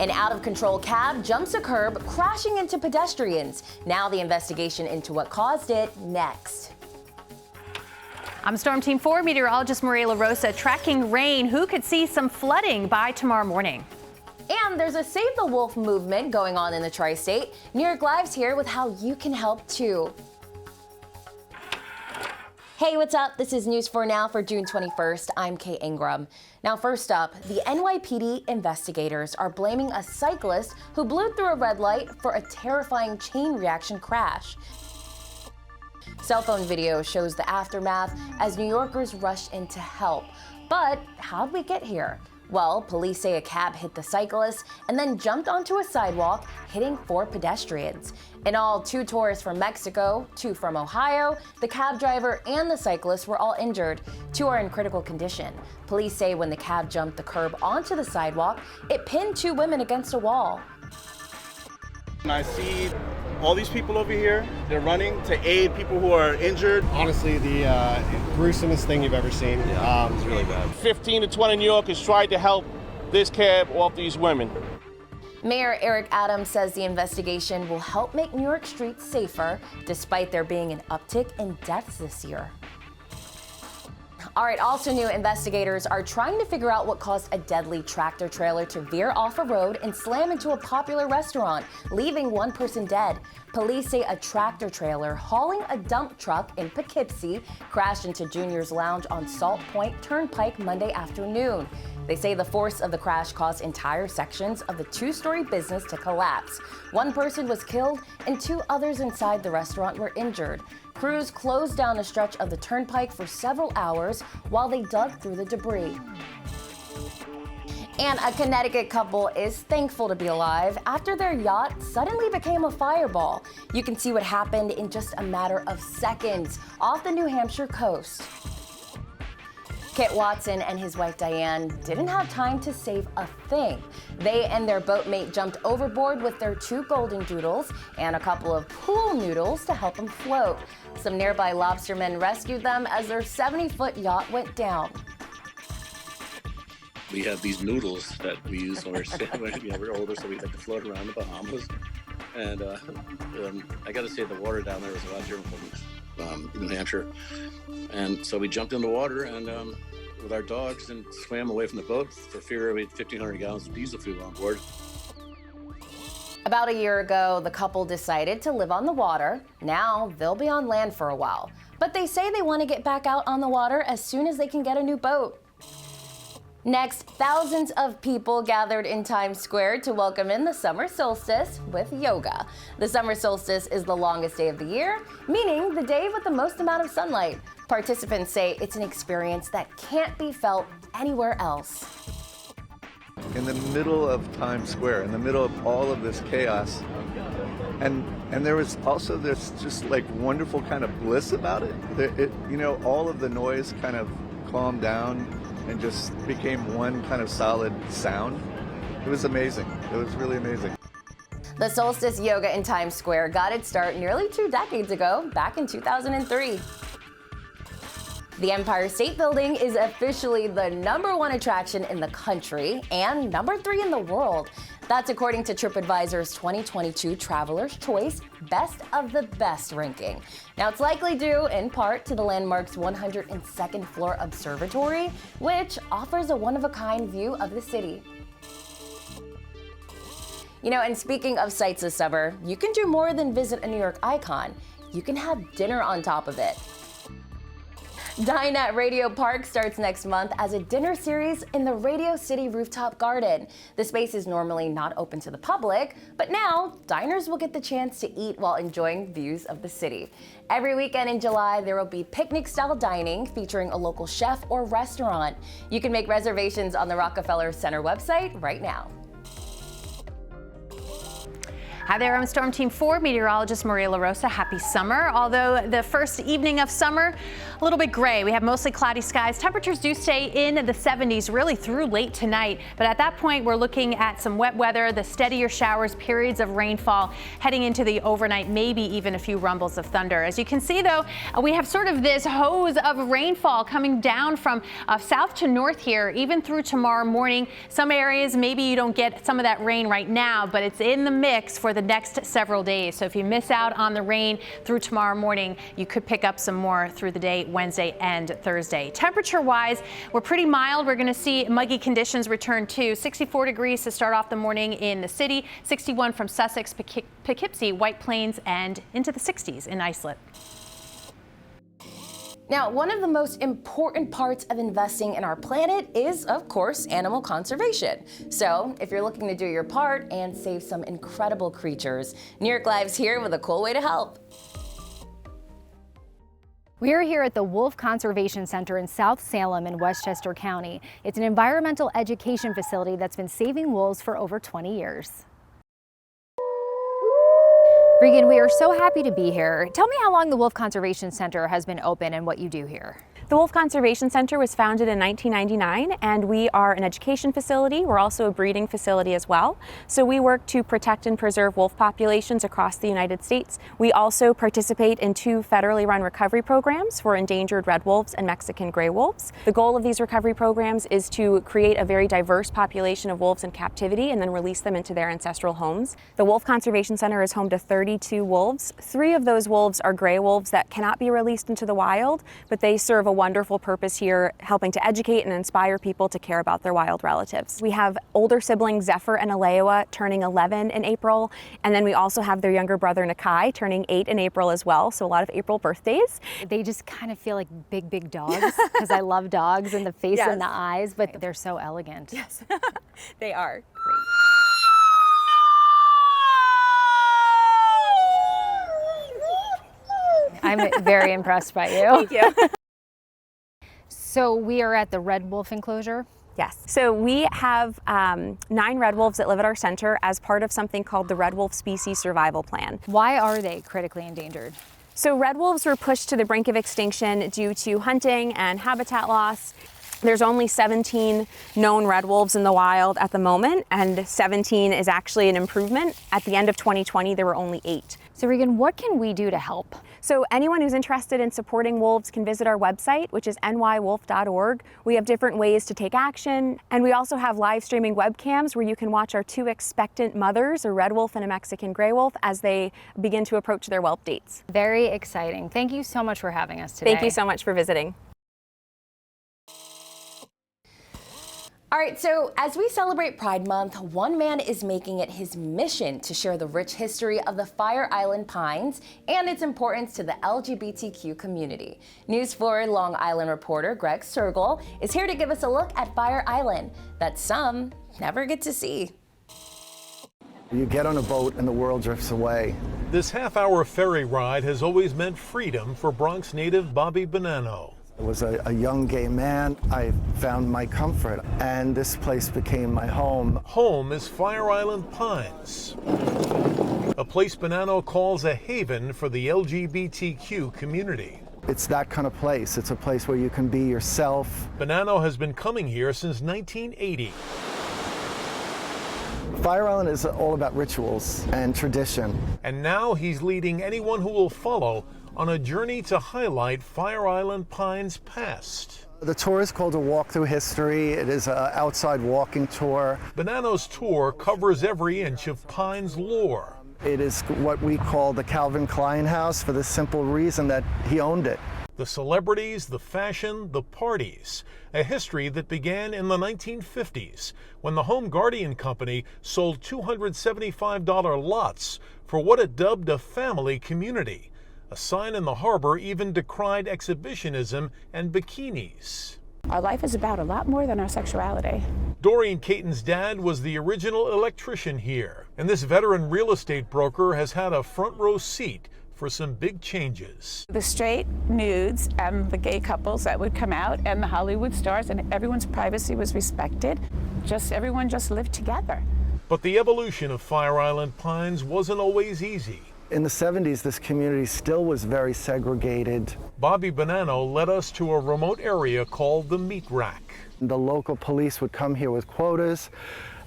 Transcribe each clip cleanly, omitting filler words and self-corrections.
An out-of-control cab jumps a curb, crashing into pedestrians. Now the investigation into what caused it next. I'm Storm Team 4 meteorologist Maria LaRosa tracking rain. Who could see some flooding by tomorrow morning? And there's a Save the Wolf movement going on in the tri-state. New York Live's here with how you can help too. Hey, what's up? This is News 4 Now for June 21st. I'm Kay Ingram. Now, first up, the NYPD investigators are blaming a cyclist who blew through a red light for a terrifying chain reaction crash. Cell phone video shows the aftermath as New Yorkers rushed in to help. But how'd we get here? Well, police say a cab hit the cyclist and then jumped onto a sidewalk, hitting 4 pedestrians. In all, 2 tourists from Mexico, 2 from Ohio, the cab driver and the cyclist were all injured. 2 are in critical condition. Police say when the cab jumped the curb onto the sidewalk, it pinned 2 women against a wall. And I see all these people over here, they're running to aid people who are injured. Honestly, the gruesomest thing you've ever seen. It's really bad. 15 to 20 New Yorkers tried to help this cab off these women. Mayor Eric Adams says the investigation will help make New York streets safer, despite there being an uptick in deaths this year. All right, also new, investigators are trying to figure out what caused a deadly tractor trailer to veer off a road and slam into a popular restaurant, leaving 1 person dead. Police say a tractor trailer hauling a dump truck in Poughkeepsie crashed into Junior's Lounge on Salt Point Turnpike Monday afternoon. They say the force of the crash caused entire sections of the 2-story business to collapse. 1 person was killed and 2 others inside the restaurant were injured. Crews closed down a stretch of the turnpike for several hours while they dug through the debris. And a Connecticut couple is thankful to be alive after their yacht suddenly became a fireball. You can see what happened in just a matter of seconds off the New Hampshire coast. Kit Watson and his wife Diane didn't have time to save a thing. They and their boatmate jumped overboard with their 2 golden doodles and a couple of pool noodles to help them float. Some nearby lobstermen rescued them as their 70-foot yacht went down. We have these noodles that we use when we're older, so we like to float around the Bahamas. And I got to say, the water down there is a lot different from New Hampshire. And so we jumped in the water and with our dogs and swam away from the boat for fear we had 1,500 gallons of diesel fuel on board. About a year ago, the couple decided to live on the water. Now they'll be on land for a while. But they say they want to get back out on the water as soon as they can get a new boat. Next, thousands of people gathered in Times Square to welcome in the summer solstice with yoga. The summer solstice is the longest day of the year, meaning the day with the most amount of sunlight. Participants say it's an experience that can't be felt anywhere else. In the middle of Times Square, in the middle of all of this chaos, and there was also this just like wonderful kind of bliss about it. All of the noise kind of calmed down and just became one kind of solid sound. It was amazing. It was really amazing. The solstice yoga in Times Square got its start nearly 2 decades ago, back in 2003. The Empire State Building is officially the #1 attraction in the country and #3 in the world. That's according to TripAdvisor's 2022 Traveler's Choice Best of the Best ranking. Now, it's likely due in part to the landmark's 102nd floor observatory, which offers a one-of-a-kind view of the city. And speaking of sights this summer, you can do more than visit a New York icon. You can have dinner on top of it. Dine at Radio Park starts next month as a dinner series in the Radio City Rooftop Garden. The space is normally not open to the public, but now diners will get the chance to eat while enjoying views of the city. Every weekend in July, there will be picnic-style dining featuring a local chef or restaurant. You can make reservations on the Rockefeller Center website right now. Hi there, I'm Storm Team 4 meteorologist Maria LaRosa. Happy summer. Although the first evening of summer, a little bit gray. We have mostly cloudy skies. Temperatures do stay in the 70s really through late tonight. But at that point, we're looking at some wet weather, the steadier showers, periods of rainfall heading into the overnight, maybe even a few rumbles of thunder. As you can see, though, we have sort of this hose of rainfall coming down from south to north here, even through tomorrow morning. Some areas, maybe you don't get some of that rain right now, but it's in the mix for the next several days. So if you miss out on the rain through tomorrow morning, you could pick up some more through the day, Wednesday and Thursday. Temperature wise, we're pretty mild. We're going to see muggy conditions return too. 64 degrees to start off the morning in the city, 61 from Sussex, Poughkeepsie, White Plains, and into the 60s in Islip. Now, one of the most important parts of investing in our planet is, of course, animal conservation. So if you're looking to do your part and save some incredible creatures, New York Live's here with a cool way to help. We are here at the Wolf Conservation Center in South Salem in Westchester County. It's an environmental education facility that's been saving wolves for over 20 years. Regan, we are so happy to be here. Tell me how long the Wolf Conservation Center has been open and what you do here. The Wolf Conservation Center was founded in 1999, and we are an education facility. We're also a breeding facility as well. So we work to protect and preserve wolf populations across the United States. We also participate in 2 federally run recovery programs for endangered red wolves and Mexican gray wolves. The goal of these recovery programs is to create a very diverse population of wolves in captivity and then release them into their ancestral homes. The Wolf Conservation Center is home to 32 wolves. 3 of those wolves are gray wolves that cannot be released into the wild, but they serve a wonderful purpose here, helping to educate and inspire people to care about their wild relatives. We have older siblings Zephyr and Alewa turning 11 in April, and then we also have their younger brother Nakai turning 8 in April as well, so a lot of April birthdays. They just kind of feel like big dogs because I love dogs and the face Yes. and the eyes, but they're so elegant. Yes, they are. I'm very impressed by you. Thank you. So we are at the red wolf enclosure. Yes. So we have 9 red wolves that live at our center as part of something called the Red Wolf Species Survival Plan. Why are they critically endangered? So red wolves were pushed to the brink of extinction due to hunting and habitat loss. There's only 17 known red wolves in the wild at the moment, and 17 is actually an improvement. At the end of 2020, there were only 8. So Regan, what can we do to help? So anyone who's interested in supporting wolves can visit our website, which is nywolf.org. We have different ways to take action, and we also have live streaming webcams where you can watch our 2 expectant mothers, a red wolf and a Mexican gray wolf, as they begin to approach their whelp dates. Very exciting. Thank you so much for having us today. Thank you so much for visiting. All right, so as we celebrate Pride Month, one man is making it his mission to share the rich history of the Fire Island Pines and its importance to the LGBTQ community. News 4 Long Island reporter Greg Sergel is here to give us a look at Fire Island that some never get to see. You get on a boat and the world drifts away. This half-hour ferry ride has always meant freedom for Bronx native Bobby Bonanno. I was a young gay man. I found my comfort, and this place became my home. Home is Fire Island Pines, a place Bonanno calls a haven for the LGBTQ community. It's that kind of place. It's a place where you can be yourself. Bonanno has been coming here since 1980. Fire Island is all about rituals and tradition. And now he's leading anyone who will follow on a journey to highlight Fire Island Pines' past. The tour is called A Walk Through History. It is an outside walking tour. Bonanno's tour covers every inch of Pines lore. It is what we call the Calvin Klein house for the simple reason that he owned it. The celebrities, the fashion, the parties. A history that began in the 1950s when the Home Guardian Company sold $275 lots for what it dubbed a family community. A sign in the harbor even decried exhibitionism and bikinis. Our life is about a lot more than our sexuality. Doreen Caton's dad was the original electrician here, and this veteran real estate broker has had a front row seat for some big changes. The straight nudes and the gay couples that would come out and the Hollywood stars, and everyone's privacy was respected. Everyone just lived together. But the evolution of Fire Island Pines wasn't always easy. In the 70s, this community still was very segregated. Bobby Bonanno led us to a remote area called the Meat Rack. The local police would come here with quotas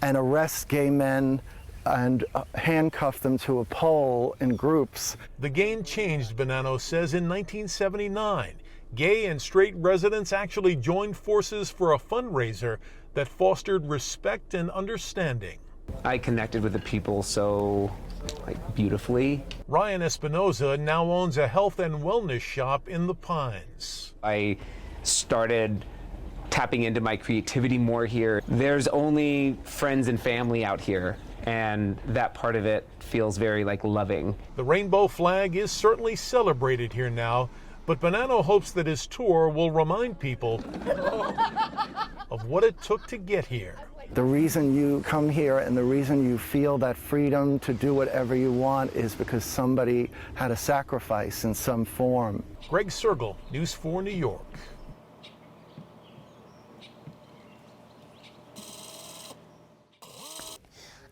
and arrest gay men and handcuff them to a pole in groups. The game changed, Bonanno says, in 1979. Gay and straight residents actually joined forces for a fundraiser that fostered respect and understanding. I connected with the people so beautifully. Ryan Espinoza now owns a health and wellness shop in the Pines. I started tapping into my creativity more here. There's only friends and family out here, and that part of it feels very loving. The rainbow flag is certainly celebrated here now, but Bonanno hopes that his tour will remind people of what it took to get here. The reason you come here and the reason you feel that freedom to do whatever you want is because somebody had a sacrifice in some form. Greg Sergel, News 4 New York.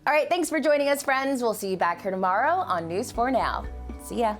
All right, thanks for joining us, friends. We'll see you back here tomorrow on News 4 Now. See ya.